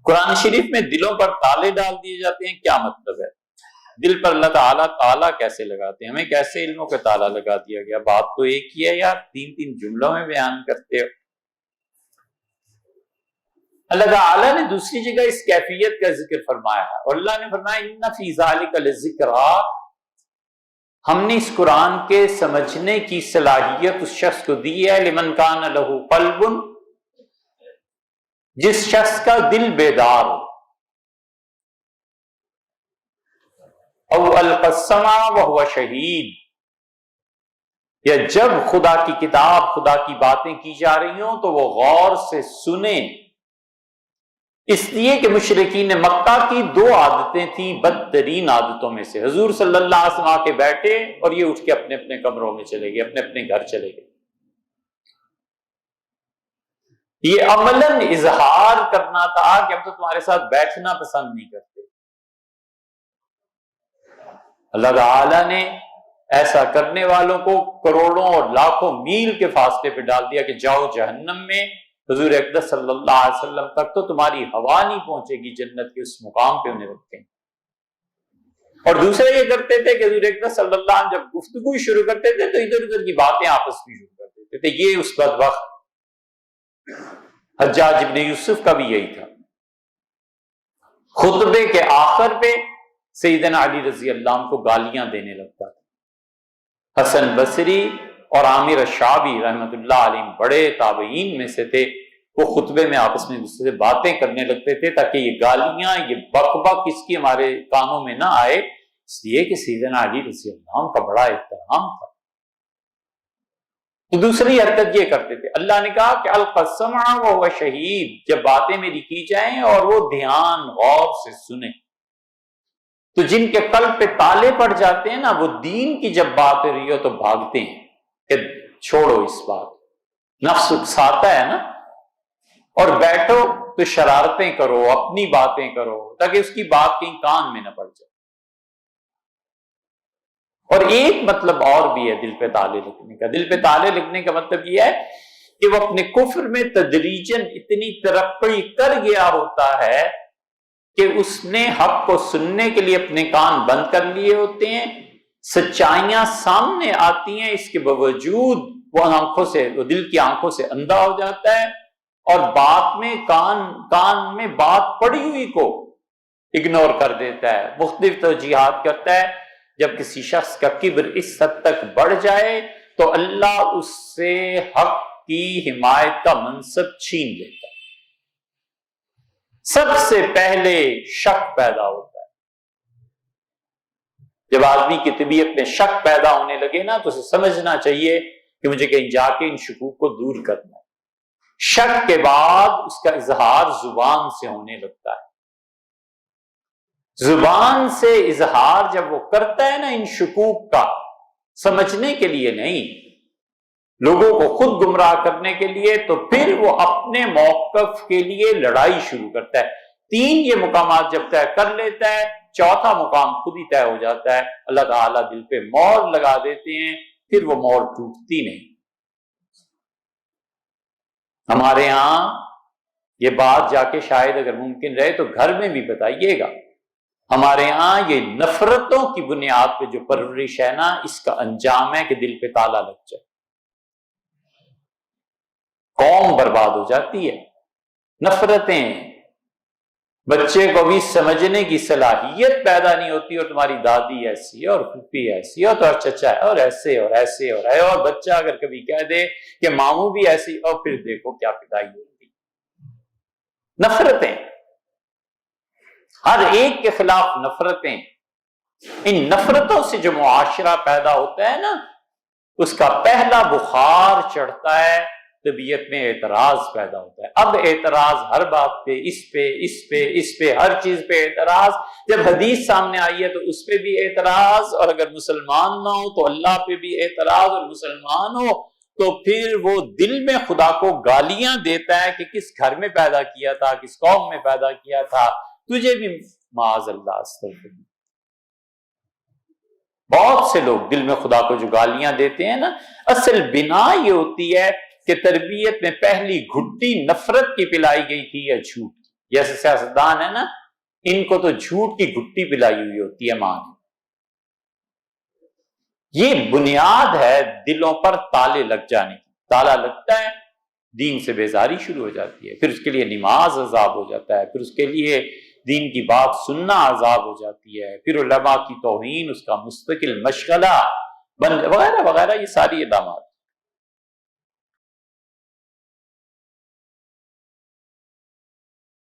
قرآن شریف میں دلوں پر تالے ڈال دیے جاتے ہیں، کیا مطلب ہے؟ دل پر اللہ تعالیٰ تالا کیسے لگاتے ہیں؟ ہمیں کیسے علموں کا تالا لگا دیا گیا؟ بات تو ایک ہی ہے یار، تین جملوں میں بیان کرتے ہو۔ اللہ تعالیٰ نے دوسری جگہ اس کیفیت کا ذکر فرمایا ہے، اور اللہ نے فرمایا ان فی ذالک لذکریٰ، ہم نے اس قرآن کے سمجھنے کی صلاحیت اس شخص کو دی ہے، لمن کان لہ قلب، جس شخص کا دل بیدار ہو، او القی السمع وہو شہید، یا جب خدا کی کتاب، خدا کی باتیں کی جا رہی ہوں تو وہ غور سے سنیں۔ اس لیے کہ مشرکین مکہ کی دو عادتیں تھیں بدترین عادتوں میں سے، حضور صلی اللہ علیہ وسلم آ کے بیٹھے اور یہ اٹھ کے اپنے اپنے کمروں میں چلے گئے، اپنے اپنے گھر چلے گئے۔ یہ عملاً اظہار کرنا تھا کہ ہم تو تمہارے ساتھ بیٹھنا پسند نہیں کرتے۔ اللہ تعالی نے ایسا کرنے والوں کو کروڑوں اور لاکھوں میل کے فاصلے پہ ڈال دیا کہ جاؤ جہنم میں، حضور اقدس صلی اللہ علیہ وسلم تک تو تمہاری ہوا نہیں پہنچے گی، جنت کے اس مقام پہ انہیں رکھیں۔ اور دوسرے یہ کرتے تھے کہ حضور اقدس صلی اللہ علیہ وسلم جب گفتگو شروع کرتے تھے تو ادھر ادھر کی باتیں آپس میں شروع کر دیتے تھے۔ یہ اس بدبخت حجاج ابن یوسف کا بھی یہی تھا، خطبے کے آخر پہ سیدنا علی رضی اللہ عنہ کو گالیاں دینے لگتا تھا۔ حسن بصری اور عامر الشعبی رحمت اللہ علیہ بڑے تابعین میں سے تھے، وہ خطبے میں آپس میں دوسرے سے باتیں کرنے لگتے تھے تاکہ یہ گالیاں، یہ بک بک اس کی ہمارے کانوں میں نہ آئے، اس لیے کہ سیدنا علی رضی اللہ عنہ کا بڑا احترام تھا۔ تو دوسری حرکت یہ کرتے تھے، اللہ نے کہا کہ القی السمع وہو شہید، جب باتیں میری کی جائیں اور وہ دھیان غور سے سنیں۔ تو جن کے قلب پہ تالے پڑ جاتے ہیں نا، وہ دین کی جب بات ہو رہی ہو تو بھاگتے ہیں کہ چھوڑو اس بات، نفس اکساتا ہے نا، اور بیٹھو تو شرارتیں کرو، اپنی باتیں کرو تاکہ اس کی بات کہیں کان میں نہ پڑ جائے۔ اور ایک مطلب اور بھی ہے دل پہ تالے لگنے کا۔ دل پہ تالے لگنے کا مطلب یہ ہے کہ وہ اپنے کفر میں تدریجاً اتنی ترقی کر گیا ہوتا ہے کہ اس نے حق کو سننے کے لیے اپنے کان بند کر لیے ہوتے ہیں، سچائیاں سامنے آتی ہیں، اس کے باوجود وہ دل کی آنکھوں سے اندھا ہو جاتا ہے، اور بات میں کان میں بات پڑی ہوئی کو اگنور کر دیتا ہے، مختلف توجیہات کرتا ہے۔ جب کسی شخص کا کبر اس حد تک بڑھ جائے تو اللہ اس سے حق کی حمایت کا منصب چھین لیتا ہے۔ سب سے پہلے شک پیدا ہوتا ہے۔ جب آدمی کی طبیعت میں شک پیدا ہونے لگے نا تو اسے سمجھنا چاہیے کہ مجھے کہیں جا کے ان شکوک کو دور کرنا ہے۔ شک کے بعد اس کا اظہار زبان سے ہونے لگتا ہے۔ زبان سے اظہار جب وہ کرتا ہے نا ان شکوک کا، سمجھنے کے لیے نہیں، لوگوں کو خود گمراہ کرنے کے لیے، تو پھر وہ اپنے موقف کے لیے لڑائی شروع کرتا ہے۔ تین یہ مقامات جب طے کر لیتا ہے، چوتھا مقام خود ہی طے ہو جاتا ہے۔ اللہ تعالیٰ دل پہ مہر لگا دیتے ہیں، پھر وہ مہر ٹوٹتی نہیں۔ ہمارے ہاں یہ بات جا کے شاید اگر ممکن رہے تو گھر میں بھی بتائیے گا، ہمارے ہاں یہ نفرتوں کی بنیاد پہ جو پرورش ہے نا، اس کا انجام ہے کہ دل پہ تالا لگ جائے، قوم برباد ہو جاتی ہے۔ نفرتیں، بچے کو بھی سمجھنے کی صلاحیت پیدا نہیں ہوتی، اور تمہاری دادی ایسی ہے اور پھوپھی ایسی ہے اور تمہارا چچا ہے اور ایسے اور ایسے اور ہے، اور بچہ اگر کبھی کہہ دے کہ ماموں بھی ایسی، اور پھر دیکھو کیا پٹائی ہوتی۔ نفرتیں، ہر ایک کے خلاف نفرتیں، ان نفرتوں سے جو معاشرہ پیدا ہوتا ہے نا، اس کا پہلا بخار چڑھتا ہے، طبیعت میں اعتراض پیدا ہوتا ہے۔ اب اعتراض ہر بات پہ، اس پہ ہر چیز پہ اعتراض۔ جب حدیث سامنے آئی ہے تو اس پہ بھی اعتراض، اور اگر مسلمان نہ ہو تو اللہ پہ بھی اعتراض، اور مسلمان ہو تو پھر وہ دل میں خدا کو گالیاں دیتا ہے کہ کس گھر میں پیدا کیا تھا، کس قوم میں پیدا کیا تھا، تجھے بھی معاذ اللہ استغفر۔ بہت سے لوگ دل میں خدا کو جو گالیاں دیتے ہیں نا، اصل بنا یہ ہوتی ہے کہ تربیت میں پہلی گھٹی نفرت کی پلائی گئی تھی یا جھوٹ۔ جیسے سیاستدان ہے نا، ان کو تو جھوٹ کی گھٹی پلائی ہوئی ہوتی ہے ماں نے. یہ بنیاد ہے دلوں پر تالے لگ جانے کی. تالا لگتا ہے، دین سے بیزاری شروع ہو جاتی ہے، پھر اس کے لیے نماز عذاب ہو جاتا ہے، پھر اس کے لیے دین کی بات سننا عذاب ہو جاتی ہے، پھر علماء کی توہین اس کا مستقل مشغلہ بن وغیرہ وغیرہ، یہ ساری علامات.